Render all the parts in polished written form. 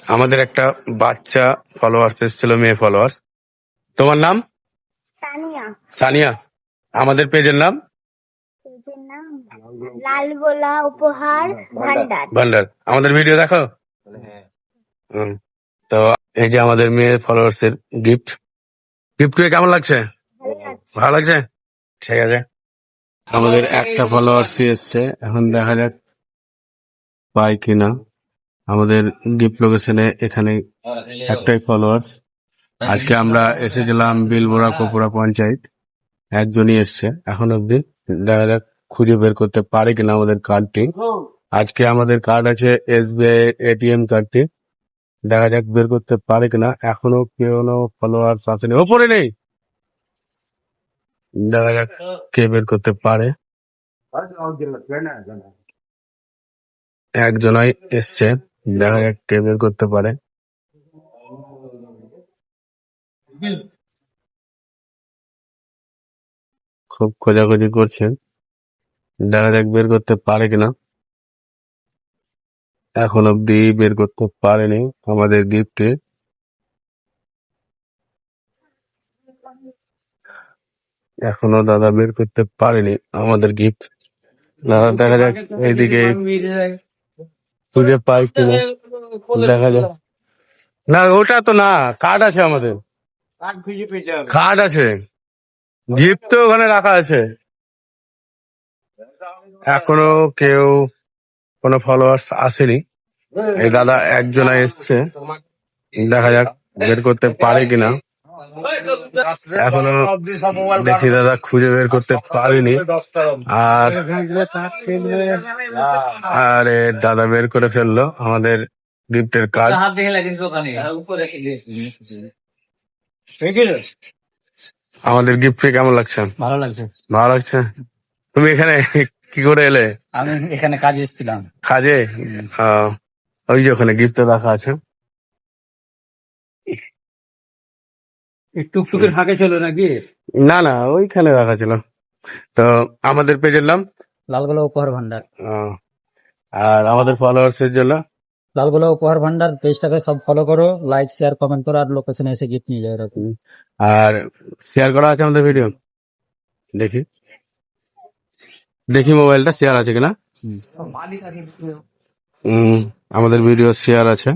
আমাদের একটা বাচ্চা ফলোয়ার্স এসেছিল, মেয়ে ফলোয়ার্স। তোমার নাম? সানিয়া। সানিয়া। আমাদের পেজের নাম পেজের নাম লালগোলা উপহার ভান্ডার। ভান্ডার। আমাদের ভিডিও দেখো। হুম। তো এই যে আমাদের মেয়ে ফলোয়ার্স এর গিফট। গিফট পেয়ে কেমন লাগছে? ভালো লাগছে। ভালো লাগছে, ঠিক আছে। আমাদের একটা ফলোয়ার্স এসছে, এখন দেখা যাক পাই কিনা। আমাদের গিফট লোকেশনে এখানে একটাই ফলোয়ার্স। আজকে আমরা এসেছিলাম বিলবোড়া কপুরা পঞ্চায়েত, একজনই এসছে এখন অব্দি। দেখা যাক খুঁজে বের করতে পারে কিনা আমাদের কার্ডটি। আজকে আমাদের কার্ড আছে SBI ATM কার্ডটি, দেখা যাক বের করতে পারে কিনা। এখনো কেউ ফলোয়ার্স আসেনি, ওপরে নেই। দেখা যাক কে বের করতে পারে। একজনই এসছে, দেখা যাক কে বের করতে পারে। খুব খোঁজাখুঁজি করছে, দেখা যাক বের করতে পারে কিনা। এখন অব্দি বের করতে পারেনি আমাদের গিফটে। এখনো দাদা বের করতে পারেনি আমাদের গিফট। দাদা দেখা যাক এইদিকে খুঁজে পাই কিনা, দেখা যাক। না ওটা তো না, কার্ড আছে আমাদের, কার্ড আছে, গিফট তো ওখানে রাখা আছে। এখনো কেউ কোনো ফলোয়ার্স আসেনি। এই দাদা একজনা এসছে, দেখা যাক বের করতে পারে কিনা। এখনো দেখি দাদা খুঁজে বের করতে পারিনি। আর আরে দাদা বের করে ফেললো আমাদের গিফটের কার্ড। আমাদের গিফট পেয়ে কেমন লাগছে? ভালো লাগছে। ভালো লাগছে। তুমি এখানে কি করে এলে? আমি এখানে কাজে এসেছিলাম। কাজে? ওই যে ওখানে গিফট রাখা আছে। টুকটুকের ফাঁকে ছিল নাকি? না না, ওইখানে রাখা ছিল। তো আমাদের পেজের নাম লালগোলা উপহার ভান্ডার। আর আমাদের ফলোয়ার্স এর জন্য লালগোলা উপহার ভান্ডার পেজটাকে সব ফলো করো, লাইক শেয়ার কমেন্ট করো, আর লোকেশনে এসে গিফট নিয়ে যাও এরকম। আর শেয়ার করা আছে আমাদের ভিডিও। দেখি দেখি মোবাইলটা শেয়ার আছে কিনা। আমাদের ভিডিও শেয়ার আছে।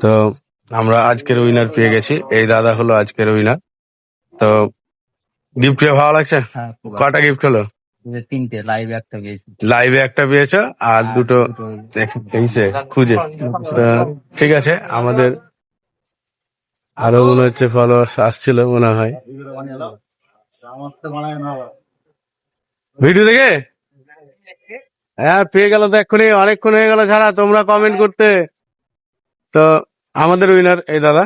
তো আমরা আজকের উইনার পেয়ে গেছি, এই দাদা হলো আজকের উইনার। তো গিফট পেয়ে ভালো লাগছে? হ্যাঁ, কটা গিফট হলো? তিনটে, লাইভে একটা পেয়েছি। লাইভে একটা পেয়েছো আর দুটো পেয়েছে খুঁজে। তো ঠিক আছে, আমাদের আরো মনে হচ্ছে ফলোয়ার্স আসছিল মনে হয় ভিডিও দেখে। হ্যাঁ পেয়ে গেল তো এক্ষুনি, অনেকক্ষণ হয়ে গেল ছাড়া তোমরা কমেন্ট করতে। তো আমাদের উইনার এই দাদা।